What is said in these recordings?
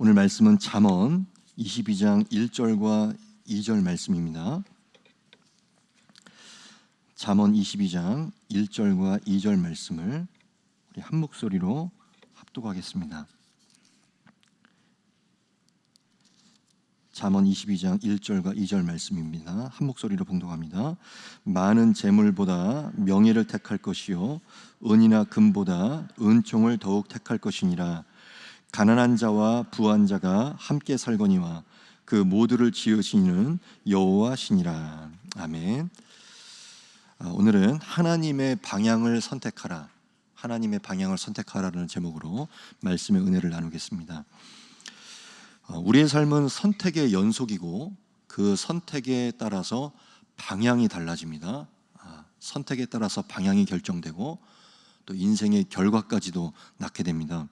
오늘 말씀은 잠언 22장 1절과 2절 말씀입니다. 잠언 22장 1절과 2절 말씀을 우리 한 목소리로 합독하겠습니다. 잠언 22장 1절과 2절 말씀입니다. 한 목소리로 봉독합니다. 많은 재물보다 명예를 택할 것이요 은이나 금보다 은총을 더욱 택할 것이니라. 가난한 자와 부한 자가 함께 살거니와 그 모두를 지으시는 여호와시니라. 아멘. 오늘은 하나님의 방향을 선택하라, 하나님의 방향을 선택하라는 제목으로 말씀의 은혜를 나누겠습니다. 우리의 삶은 선택의 연속이고 그 선택에 따라서 방향이 달라집니다. 선택에 따라서 방향이 결정되고 또 인생의 결과까지도 낳게 됩니다.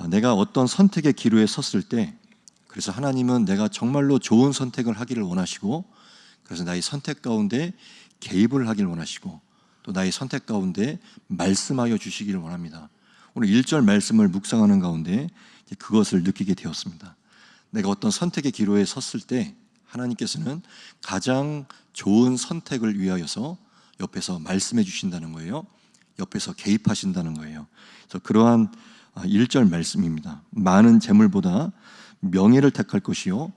내가 어떤 선택의 기로에 섰을 때, 그래서 하나님은 내가 정말로 좋은 선택을 하기를 원하시고, 그래서 나의 선택 가운데 개입을 하기를 원하시고, 또 나의 선택 가운데 말씀하여 주시기를 원합니다. 오늘 1절 말씀을 묵상하는 가운데 그것을 느끼게 되었습니다. 내가 어떤 선택의 기로에 섰을 때 하나님께서는 가장 좋은 선택을 위하여서 옆에서 말씀해 주신다는 거예요. 옆에서 개입하신다는 거예요. 그래서 그러한 1절 말씀입니다. 많은 재물보다 명예를 택할 것이요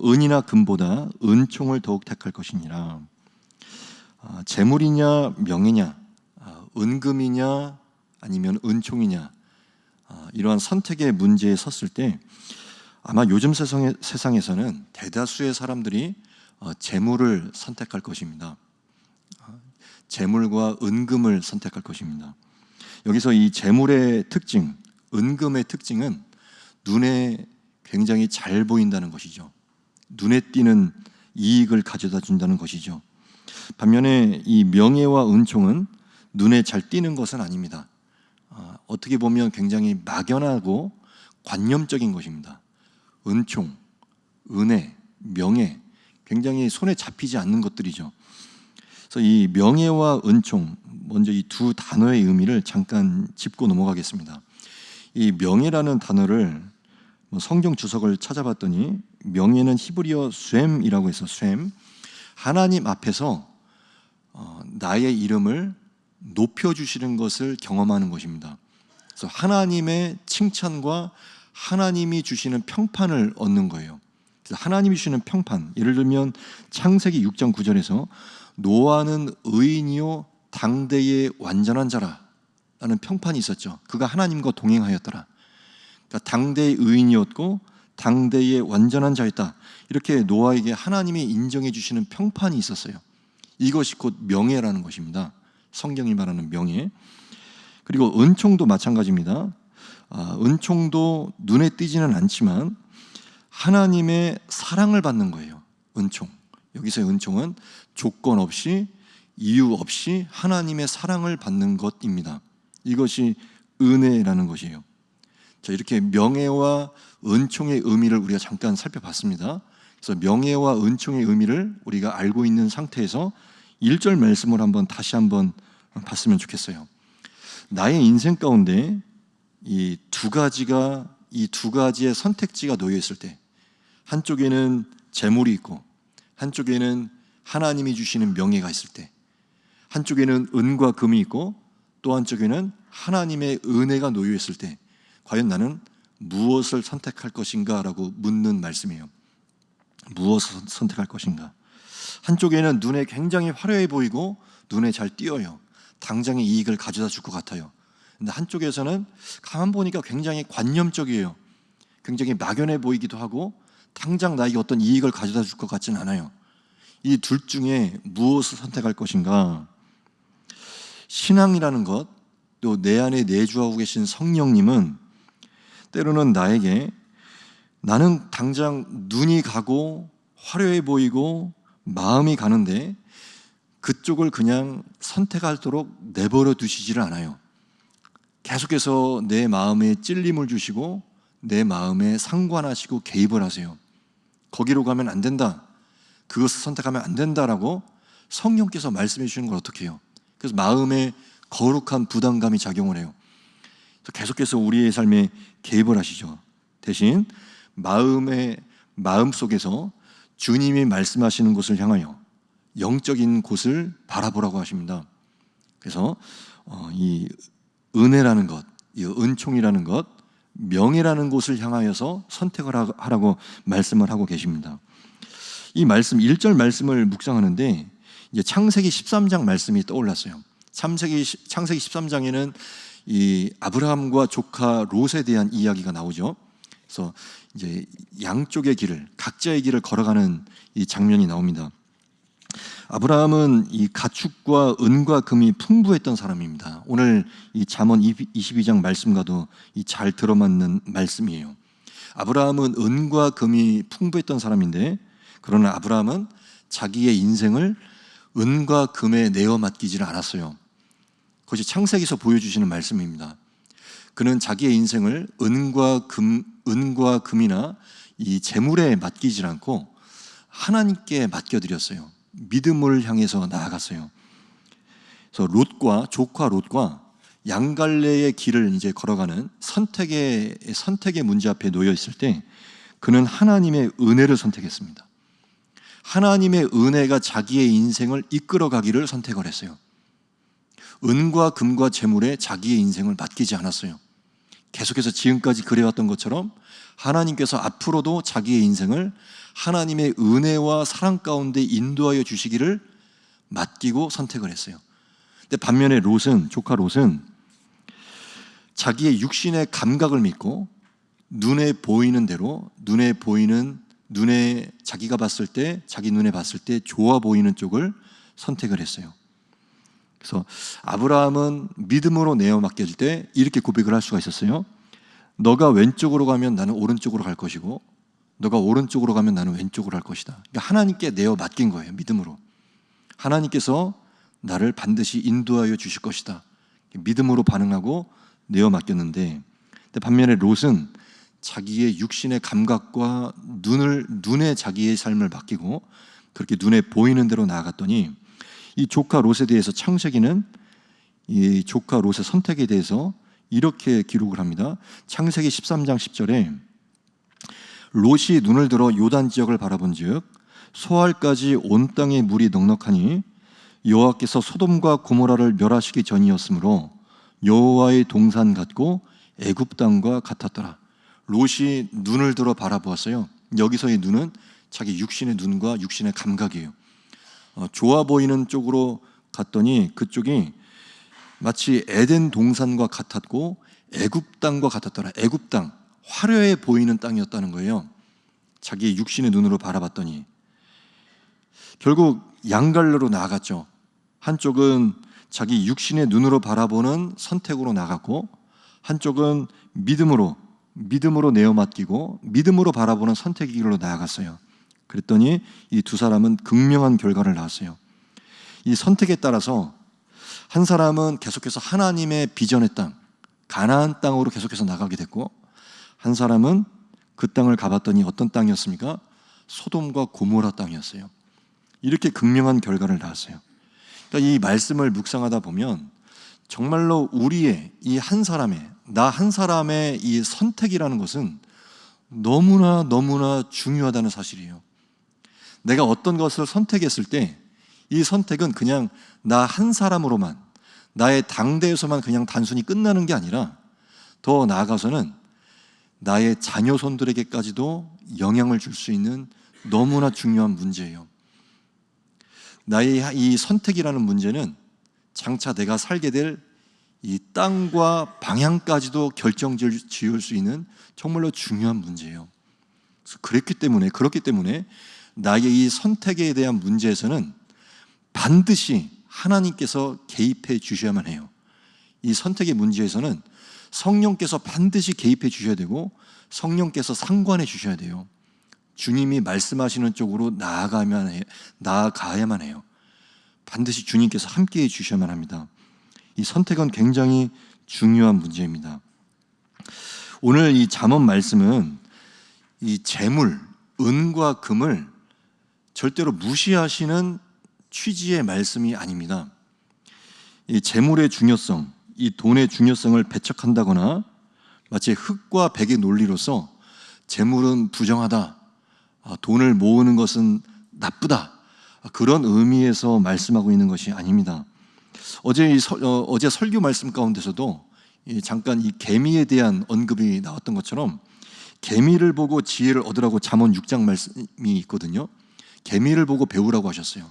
은이나 금보다 은총을 더욱 택할 것이니라. 재물이냐 명예냐, 은금이냐 아니면 은총이냐, 이러한 선택의 문제에 섰을 때 아마 요즘 세상에서는 대다수의 사람들이 재물을 선택할 것입니다. 재물과 은금을 선택할 것입니다. 여기서 이 재물의 특징, 은금의 특징은 눈에 굉장히 잘 보인다는 것이죠. 눈에 띄는 이익을 가져다 준다는 것이죠. 반면에 이 명예와 은총은 눈에 잘 띄는 것은 아닙니다. 어떻게 보면 굉장히 막연하고 관념적인 것입니다. 은총, 은혜, 명예, 굉장히 손에 잡히지 않는 것들이죠. 그래서 이 명예와 은총, 먼저 이 두 단어의 의미를 잠깐 짚고 넘어가겠습니다. 이 명예라는 단어를 성경 주석을 찾아봤더니 명예는 히브리어 쇤이라고 해서 쇤, 하나님 앞에서 나의 이름을 높여주시는 것을 경험하는 것입니다. 그래서 하나님의 칭찬과 하나님이 주시는 평판을 얻는 거예요. 그래서 하나님이 주시는 평판, 예를 들면 창세기 6장 9절에서 노아는 의인이요 당대의 완전한 자라 라는 평판이 있었죠. 그가 하나님과 동행하였더라. 그러니까 당대의 의인이었고 당대의 완전한 자였다, 이렇게 노아에게 하나님이 인정해 주시는 평판이 있었어요. 이것이 곧 명예라는 것입니다. 성경이 말하는 명예. 그리고 은총도 마찬가지입니다. 은총도 눈에 띄지는 않지만 하나님의 사랑을 받는 거예요. 은총. 여기서의 은총은 조건 없이 이유 없이 하나님의 사랑을 받는 것입니다. 이것이 은혜라는 것이에요. 자, 이렇게 명예와 은총의 의미를 우리가 잠깐 살펴봤습니다. 그래서 명예와 은총의 의미를 우리가 알고 있는 상태에서 1절 말씀을 다시 한번 봤으면 좋겠어요. 나의 인생 가운데 이 두 가지의 선택지가 놓여 있을 때, 한쪽에는 재물이 있고 한쪽에는 하나님이 주시는 명예가 있을 때, 한쪽에는 은과 금이 있고 또 한쪽에는 하나님의 은혜가 놓여 있을 때, 과연 나는 무엇을 선택할 것인가 라고 묻는 말씀이에요. 무엇을 선택할 것인가? 한쪽에는 눈에 굉장히 화려해 보이고 눈에 잘 띄어요. 당장의 이익을 가져다 줄 것 같아요. 근데 한쪽에서는 가만 보니까 굉장히 관념적이에요. 굉장히 막연해 보이기도 하고 당장 나에게 어떤 이익을 가져다 줄 것 같지는 않아요. 이 둘 중에 무엇을 선택할 것인가? 신앙이라는 것, 또 내 안에 내주하고 계신 성령님은 때로는 나에게, 나는 당장 눈이 가고 화려해 보이고 마음이 가는데 그쪽을 그냥 선택하도록 내버려 두시지를 않아요. 계속해서 내 마음에 찔림을 주시고 내 마음에 상관하시고 개입을 하세요. 거기로 가면 안 된다, 그것을 선택하면 안 된다라고 성령께서 말씀해 주시는 걸 어떻게 해요? 그래서 마음에 거룩한 부담감이 작용을 해요. 계속해서 우리의 삶에 개입을 하시죠. 대신 마음 속에서 주님이 말씀하시는 곳을 향하여 영적인 곳을 바라보라고 하십니다. 그래서 이 은혜라는 것, 이 은총이라는 것, 명예라는 곳을 향하여서 선택을 하라고 말씀을 하고 계십니다. 이 말씀 1절 말씀을 묵상하는데 이제 창세기 13장 말씀이 떠올랐어요. 창세기 13장에는 이 아브라함과 조카 롯에 대한 이야기가 나오죠. 그래서 이제 양쪽의 길을, 각자의 길을 걸어가는 이 장면이 나옵니다. 아브라함은 이 가축과 은과 금이 풍부했던 사람입니다. 오늘 이 잠언 22장 말씀과도 잘 들어맞는 말씀이에요. 아브라함은 은과 금이 풍부했던 사람인데, 그러나 아브라함은 자기의 인생을 은과 금에 내어 맡기지를 않았어요. 그것이 창세기에서 보여주시는 말씀입니다. 그는 자기의 인생을 은과 금이나 이 재물에 맡기지 않고 하나님께 맡겨드렸어요. 믿음을 향해서 나아갔어요. 그래서 조카 롯과 양갈래의 길을 이제 걸어가는 선택의 문제 앞에 놓여 있을 때 그는 하나님의 은혜를 선택했습니다. 하나님의 은혜가 자기의 인생을 이끌어가기를 선택을 했어요. 은과 금과 재물에 자기의 인생을 맡기지 않았어요. 계속해서 지금까지 그래왔던 것처럼 하나님께서 앞으로도 자기의 인생을 하나님의 은혜와 사랑 가운데 인도하여 주시기를 맡기고 선택을 했어요. 근데 반면에 조카 롯은 자기의 육신의 감각을 믿고 눈에 보이는 대로 자기가 봤을 때, 자기 눈에 봤을 때 좋아 보이는 쪽을 선택을 했어요. 그래서 아브라함은 믿음으로 내어 맡겨질 때 이렇게 고백을 할 수가 있었어요. 너가 왼쪽으로 가면 나는 오른쪽으로 갈 것이고 너가 오른쪽으로 가면 나는 왼쪽으로 할 것이다. 그러니까 하나님께 내어 맡긴 거예요. 믿음으로. 하나님께서 나를 반드시 인도하여 주실 것이다. 믿음으로 반응하고 내어 맡겼는데, 반면에 롯은 자기의 육신의 감각과 눈에 자기의 삶을 맡기고 그렇게 눈에 보이는 대로 나아갔더니 이 조카 롯에 대해서 창세기는 이 조카 롯의 선택에 대해서 이렇게 기록을 합니다. 창세기 13장 10절에 롯이 눈을 들어 요단 지역을 바라본즉 소알까지 온 땅에 물이 넉넉하니 여호와께서 소돔과 고모라를 멸하시기 전이었으므로 여호와의 동산 같고 애굽 땅과 같았더라. 롯이 눈을 들어 바라보았어요. 여기서의 눈은 자기 육신의 눈과 육신의 감각이에요. 좋아 보이는 쪽으로 갔더니 그쪽이 마치 에덴 동산과 같았고 애굽 땅과 같았더라. 애굽 땅, 화려해 보이는 땅이었다는 거예요. 자기의 육신의 눈으로 바라봤더니 결국 양갈래로 나아갔죠. 한쪽은 자기 육신의 눈으로 바라보는 선택으로 나갔고, 한쪽은 믿음으로 내어 맡기고 믿음으로 바라보는 선택의 길로 나아갔어요. 그랬더니 이 두 사람은 극명한 결과를 낳았어요. 이 선택에 따라서 한 사람은 계속해서 하나님의 비전의 땅, 가나안 땅으로 계속해서 나가게 됐고, 한 사람은 그 땅을 가봤더니 어떤 땅이었습니까? 소돔과 고모라 땅이었어요. 이렇게 극명한 결과를 낳았어요. 그러니까 이 말씀을 묵상하다 보면 정말로 우리의 이 한 사람의, 나 한 사람의 이 선택이라는 것은 너무나 중요하다는 사실이에요. 내가 어떤 것을 선택했을 때 이 선택은 그냥 나 한 사람으로만, 나의 당대에서만 그냥 단순히 끝나는 게 아니라 더 나아가서는 나의 자녀손들에게까지도 영향을 줄 수 있는 너무나 중요한 문제예요. 나의 이 선택이라는 문제는 장차 내가 살게 될 이 땅과 방향까지도 결정지을 수 있는 정말로 중요한 문제예요. 그렇기 때문에 나의 이 선택에 대한 문제에서는 반드시 하나님께서 개입해 주셔야만 해요. 이 선택의 문제에서는 성령께서 반드시 개입해 주셔야 되고 성령께서 상관해 주셔야 돼요. 주님이 말씀하시는 쪽으로 나아가야만 해요. 반드시 주님께서 함께해 주셔야만 합니다. 이 선택은 굉장히 중요한 문제입니다. 오늘 이 잠언 말씀은 이 재물, 은과 금을 절대로 무시하시는 취지의 말씀이 아닙니다. 이 재물의 중요성, 이 돈의 중요성을 배척한다거나 마치 흙과 백의 논리로서 재물은 부정하다, 돈을 모으는 것은 나쁘다, 그런 의미에서 말씀하고 있는 것이 아닙니다. 어제 설교 말씀 가운데서도 잠깐 이 개미에 대한 언급이 나왔던 것처럼 개미를 보고 지혜를 얻으라고 잠언 6장 말씀이 있거든요. 개미를 보고 배우라고 하셨어요.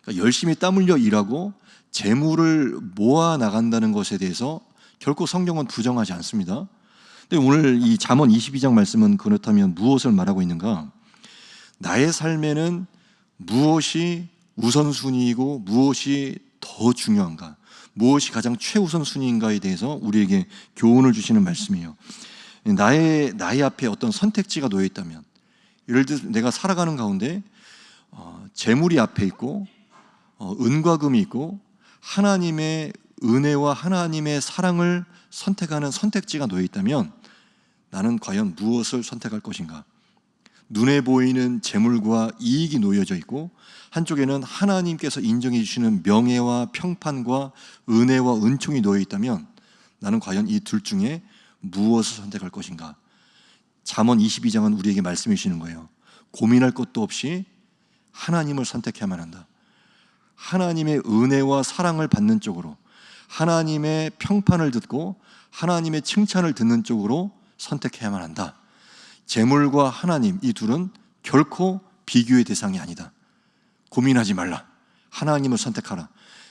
그러니까 열심히 땀 흘려 일하고 재물을 모아 나간다는 것에 대해서 결코 성경은 부정하지 않습니다. 근데 오늘 이 잠언 22장 말씀은 그렇다면 무엇을 말하고 있는가? 나의 삶에는 무엇이 우선순위이고 무엇이 더 중요한가? 무엇이 가장 최우선순위인가에 대해서 우리에게 교훈을 주시는 말씀이에요. 나의 앞에 어떤 선택지가 놓여 있다면, 예를 들어 내가 살아가는 가운데 재물이 앞에 있고 은과 금이 있고 하나님의 은혜와 하나님의 사랑을 선택하는 선택지가 놓여 있다면 나는 과연 무엇을 선택할 것인가? 눈에 보이는 재물과 이익이 놓여져 있고 한쪽에는 하나님께서 인정해 주시는 명예와 평판과 은혜와 은총이 놓여 있다면 나는 과연 이 둘 중에 무엇을 선택할 것인가? 잠언 22장은 우리에게 말씀해 주시는 거예요. 고민할 것도 없이 하나님을 선택해야만 한다. 하나님의 은혜와 사랑을 받는 쪽으로, 하나님의 평판을 듣고 하나님의 칭찬을 듣는 쪽으로 선택해야만 한다. 재물과 하나님, 이 둘은 결코 비교의 대상이 아니다. 고민하지 말라. 하나님을 선택하라.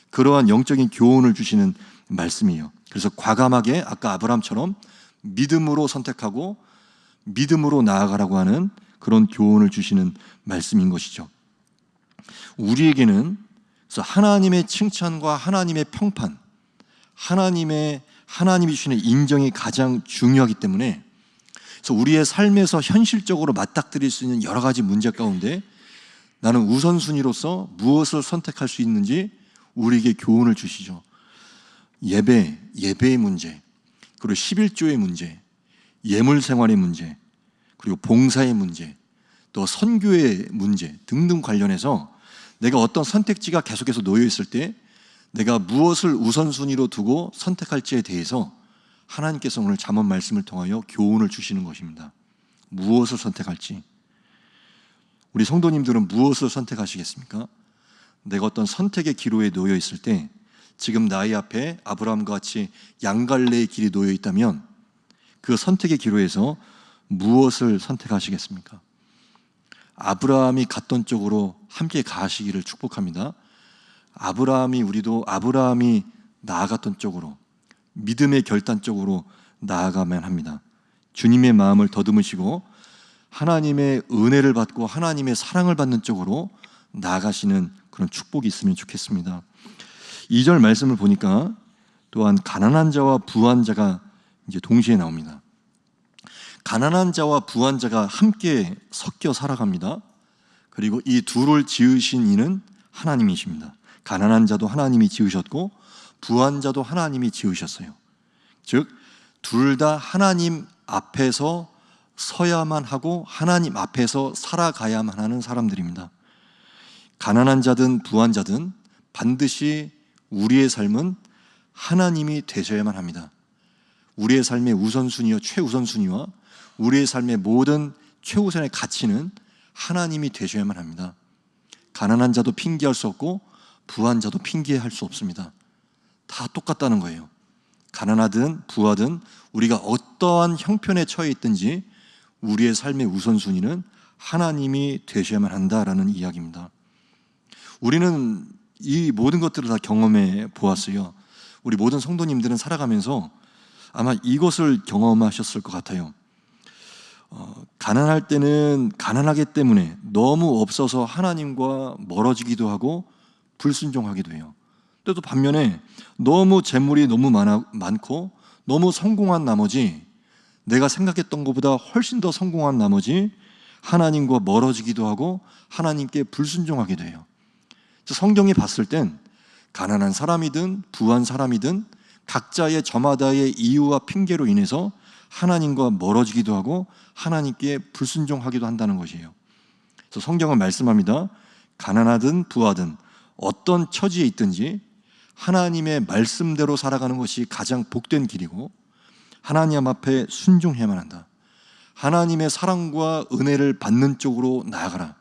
그러한 영적인 교훈을 주시는 말씀이에요. 그래서 과감하게 아까 아브라함처럼 믿음으로 선택하고 믿음으로 나아가라고 하는 그런 교훈을 주시는 말씀인 것이죠. 우리에게는 그래서 하나님의 칭찬과 하나님의 평판, 하나님이 주시는 인정이 가장 중요하기 때문에, 그래서 우리의 삶에서 현실적으로 맞닥뜨릴 수 있는 여러 가지 문제 가운데 나는 우선순위로서 무엇을 선택할 수 있는지 우리에게 교훈을 주시죠. 예배의 문제, 그리고 11조의 문제, 예물 생활의 문제, 그리고 봉사의 문제, 또 선교의 문제 등등 관련해서 내가 어떤 선택지가 계속해서 놓여 있을 때 내가 무엇을 우선순위로 두고 선택할지에 대해서 하나님께서 오늘 잠언 말씀을 통하여 교훈을 주시는 것입니다. 무엇을 선택할지. 우리 성도님들은 무엇을 선택하시겠습니까? 내가 어떤 선택의 기로에 놓여 있을 때 지금 나의 앞에 아브라함과 같이 양갈래의 길이 놓여 있다면 그 선택의 기로에서 무엇을 선택하시겠습니까? 아브라함이 갔던 쪽으로 함께 가시기를 축복합니다. 우리도 아브라함이 나아갔던 쪽으로, 믿음의 결단 쪽으로 나아가면 합니다. 주님의 마음을 더듬으시고 하나님의 은혜를 받고 하나님의 사랑을 받는 쪽으로 나아가시는 그런 축복이 있으면 좋겠습니다. 2절 말씀을 보니까 또한 가난한 자와 부한 자가 이제 동시에 나옵니다. 가난한 자와 부한 자가 함께 섞여 살아갑니다. 그리고 이 둘을 지으신 이는 하나님이십니다. 가난한 자도 하나님이 지으셨고 부한 자도 하나님이 지으셨어요. 즉, 둘 다 하나님 앞에서 서야만 하고 하나님 앞에서 살아가야만 하는 사람들입니다. 가난한 자든 부한 자든 반드시 우리의 삶은 하나님이 되셔야만 합니다. 우리의 삶의 우선순위와 최우선순위와 우리의 삶의 모든 최우선의 가치는 하나님이 되셔야만 합니다. 가난한 자도 핑계할 수 없고 부한 자도 핑계할 수 없습니다. 다 똑같다는 거예요. 가난하든 부하든 우리가 어떠한 형편에 처해 있든지 우리의 삶의 우선순위는 하나님이 되셔야만 한다라는 이야기입니다. 우리는 이 모든 것들을 다 경험해 보았어요. 우리 모든 성도님들은 살아가면서 아마 이것을 경험하셨을 것 같아요. 가난할 때는 가난하기 때문에 너무 없어서 하나님과 멀어지기도 하고 불순종하기도 해요. 또 반면에 너무 재물이 너무 많고 너무 성공한 나머지, 내가 생각했던 것보다 훨씬 더 성공한 나머지 하나님과 멀어지기도 하고 하나님께 불순종하기도 해요. 성경이 봤을 땐 가난한 사람이든 부한 사람이든 각자의 저마다의 이유와 핑계로 인해서 하나님과 멀어지기도 하고 하나님께 불순종하기도 한다는 것이에요. 그래서 성경은 말씀합니다. 가난하든 부하든 어떤 처지에 있든지 하나님의 말씀대로 살아가는 것이 가장 복된 길이고 하나님 앞에 순종해야만 한다. 하나님의 사랑과 은혜를 받는 쪽으로 나아가라.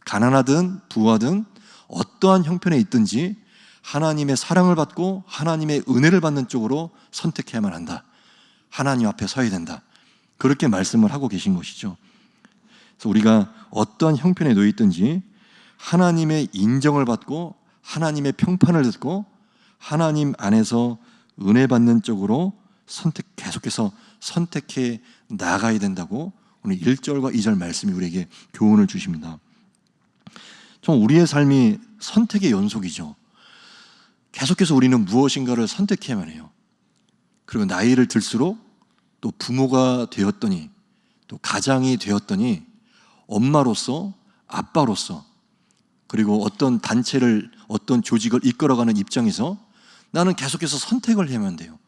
가난하든 부하든 어떠한 형편에 있든지 하나님의 사랑을 받고 하나님의 은혜를 받는 쪽으로 선택해야만 한다. 하나님 앞에 서야 된다. 그렇게 말씀을 하고 계신 것이죠. 그래서 우리가 어떠한 형편에 놓여 있든지 하나님의 인정을 받고 하나님의 평판을 듣고 하나님 안에서 은혜 받는 쪽으로 계속해서 선택해 나가야 된다고 오늘 1절과 2절 말씀이 우리에게 교훈을 주십니다. 좀 우리의 삶이 선택의 연속이죠. 계속해서 우리는 무엇인가를 선택해야만 해요. 그리고 나이를 들수록 또 부모가 되었더니 또 가장이 되었더니 엄마로서 아빠로서 그리고 어떤 단체를 어떤 조직을 이끌어가는 입장에서 나는 계속해서 선택을 해야만 돼요.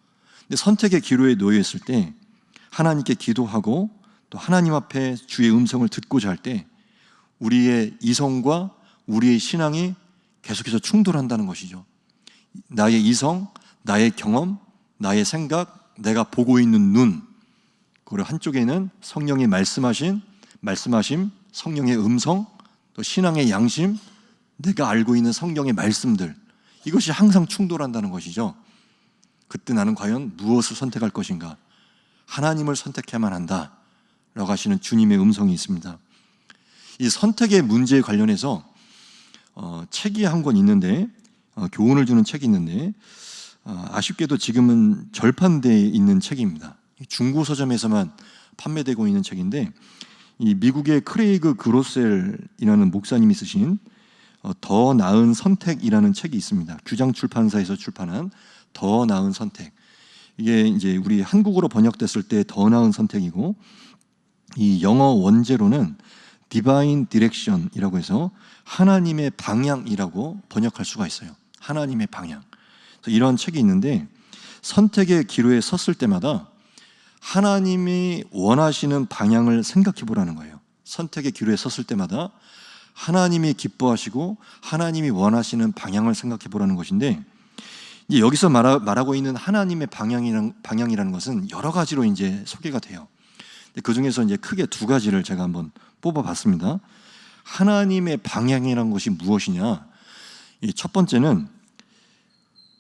근데 선택의 기로에 놓여 있을 때 하나님께 기도하고 또 하나님 앞에 주의 음성을 듣고자 할 때 우리의 이성과 우리의 신앙이 계속해서 충돌한다는 것이죠. 나의 이성, 나의 경험, 나의 생각, 내가 보고 있는 눈, 그리고 한쪽에는 성령이 말씀하심, 성령의 음성, 또 신앙의 양심, 내가 알고 있는 성경의 말씀들, 이것이 항상 충돌한다는 것이죠. 그때 나는 과연 무엇을 선택할 것인가? 하나님을 선택해야만 한다 라고 하시는 주님의 음성이 있습니다. 이 선택의 문제에 관련해서 책이 한 권 있는데 교훈을 주는 책이 있는데 아쉽게도 지금은 절판되어 있는 책입니다. 중고 서점에서만 판매되고 있는 책인데 이 미국의 크레이그 그로셀이라는 목사님이 쓰신 더 나은 선택이라는 책이 있습니다. 규장 출판사에서 출판한 더 나은 선택. 이게 이제 우리 한국어로 번역됐을 때 더 나은 선택이고 이 영어 원제로는 Divine Direction이라고 해서 하나님의 방향이라고 번역할 수가 있어요. 하나님의 방향. 그래서 이런 책이 있는데 선택의 기로에 섰을 때마다 하나님이 원하시는 방향을 생각해 보라는 거예요. 선택의 기로에 섰을 때마다 하나님이 기뻐하시고 하나님이 원하시는 방향을 생각해 보라는 것인데 이제 여기서 말하고 있는 하나님의 방향이라는 것은 여러 가지로 이제 소개가 돼요. 그 중에서 이제 크게 두 가지를 제가 한번 뽑아봤습니다. 하나님의 방향이라는 것이 무엇이냐? 첫 번째는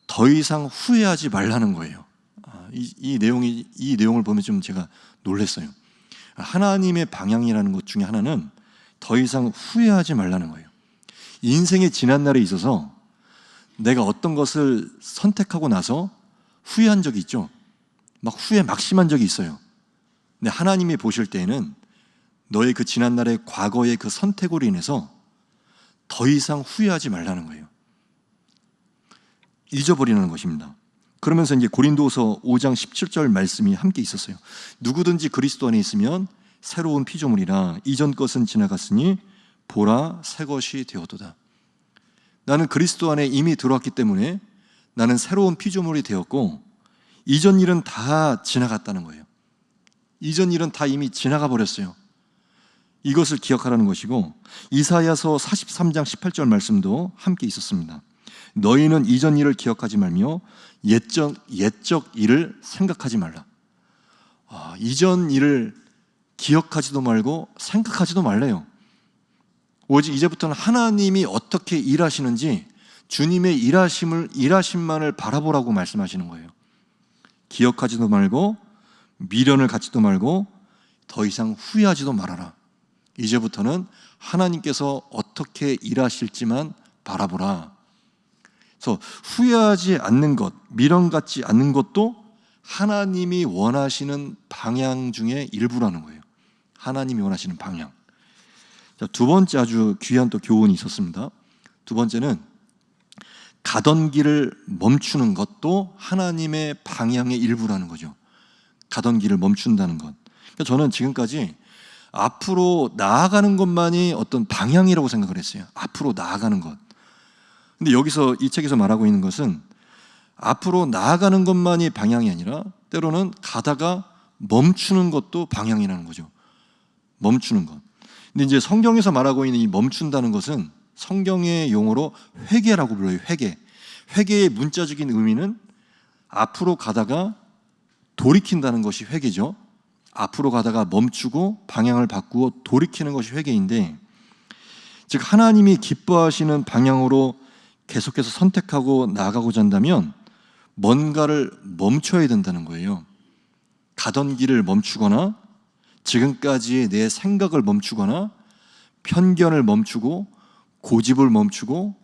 더 이상 후회하지 말라는 거예요. 이 내용을 보면 좀 제가 놀랐어요. 하나님의 방향이라는 것 중에 하나는 더 이상 후회하지 말라는 거예요. 인생의 지난 날에 있어서 내가 어떤 것을 선택하고 나서 후회한 적이 있죠. 막 후회 막심한 적이 있어요. 근데 하나님이 보실 때에는 너의 그 지난 날의 과거의 그 선택으로 인해서 더 이상 후회하지 말라는 거예요. 잊어버리는 것입니다. 그러면서 이제 고린도서 5장 17절 말씀이 함께 있었어요. 누구든지 그리스도 안에 있으면 새로운 피조물이라 이전 것은 지나갔으니 보라 새 것이 되었도다. 나는 그리스도 안에 이미 들어왔기 때문에 나는 새로운 피조물이 되었고 이전 일은 다 지나갔다는 거예요. 이전 일은 다 이미 지나가 버렸어요. 이것을 기억하라는 것이고 이사야서 43장 18절 말씀도 함께 있었습니다. 너희는 이전 일을 기억하지 말며 옛적 일을 생각하지 말라. 이전 일을 기억하지도 말고 생각하지도 말래요. 오직 이제부터는 하나님이 어떻게 일하시는지 주님의 일하심만을 바라보라고 말씀하시는 거예요. 기억하지도 말고 미련을 갖지도 말고 더 이상 후회하지도 말아라. 이제부터는 하나님께서 어떻게 일하실지만 바라보라. 그래서 후회하지 않는 것, 미련 갖지 않는 것도 하나님이 원하시는 방향 중에 일부라는 거예요. 하나님이 원하시는 방향. 자, 두 번째 아주 귀한 또 교훈이 있었습니다. 두 번째는 가던 길을 멈추는 것도 하나님의 방향의 일부라는 거죠. 가던 길을 멈춘다는 것. 그러니까 저는 지금까지 앞으로 나아가는 것만이 어떤 방향이라고 생각을 했어요. 앞으로 나아가는 것. 근데 여기서 이 책에서 말하고 있는 것은 앞으로 나아가는 것만이 방향이 아니라 때로는 가다가 멈추는 것도 방향이라는 거죠. 멈추는 것. 근데 이제 성경에서 말하고 있는 이 멈춘다는 것은 성경의 용어로 회개라고 불러요. 회개. 회개의 문자적인 의미는 앞으로 가다가 돌이킨다는 것이 회개죠. 앞으로 가다가 멈추고 방향을 바꾸어 돌이키는 것이 회개인데, 즉 하나님이 기뻐하시는 방향으로 계속해서 선택하고 나아가고자 한다면 뭔가를 멈춰야 된다는 거예요. 가던 길을 멈추거나 지금까지의 내 생각을 멈추거나 편견을 멈추고 고집을 멈추고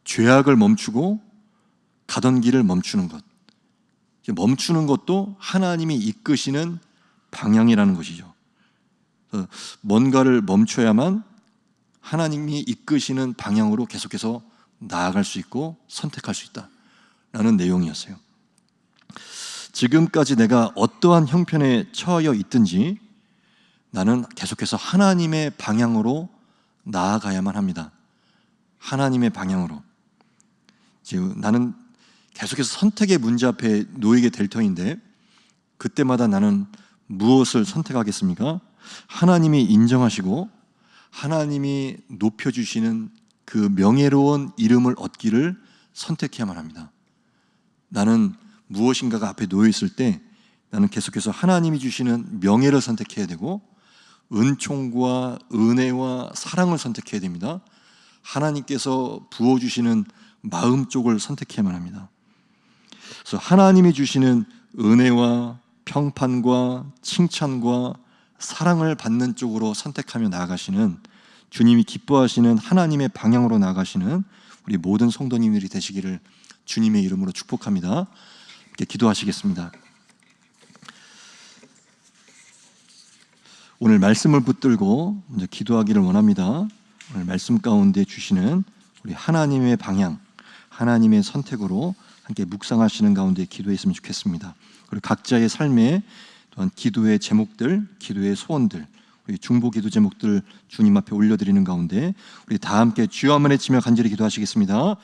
죄악을 멈추고 가던 길을 멈추는 것. 멈추는 것도 하나님이 이끄시는 방향이라는 것이죠. 뭔가를 멈춰야만 하나님이 이끄시는 방향으로 계속해서 나아갈 수 있고 선택할 수 있다라는 내용이었어요. 지금까지 내가 어떠한 형편에 처하여 있든지 나는 계속해서 하나님의 방향으로 나아가야만 합니다. 하나님의 방향으로. 지금 나는 계속해서 선택의 문제 앞에 놓이게 될 터인데, 그때마다 나는 무엇을 선택하겠습니까? 하나님이 인정하시고 하나님이 높여주시는 그 명예로운 이름을 얻기를 선택해야만 합니다. 나는 무엇인가가 앞에 놓여 있을 때 나는 계속해서 하나님이 주시는 명예를 선택해야 되고 은총과 은혜와 사랑을 선택해야 됩니다. 하나님께서 부어주시는 마음 쪽을 선택해야만 합니다. 그래서 하나님이 주시는 은혜와 평판과 칭찬과 사랑을 받는 쪽으로 선택하며 나아가시는, 주님이 기뻐하시는 하나님의 방향으로 나아가시는 우리 모든 성도님들이 되시기를 주님의 이름으로 축복합니다. 이렇게 기도하시겠습니다. 오늘 말씀을 붙들고 먼저 기도하기를 원합니다. 오늘 말씀 가운데 주시는 우리 하나님의 방향, 하나님의 선택으로 함께 묵상하시는 가운데 기도했으면 좋겠습니다. 그리고 각자의 삶에 또한 기도의 제목들, 기도의 소원들, 우리 중보 기도 제목들 주님 앞에 올려드리는 가운데 우리 다 함께 주여 한번 외치며 간절히 기도하시겠습니다.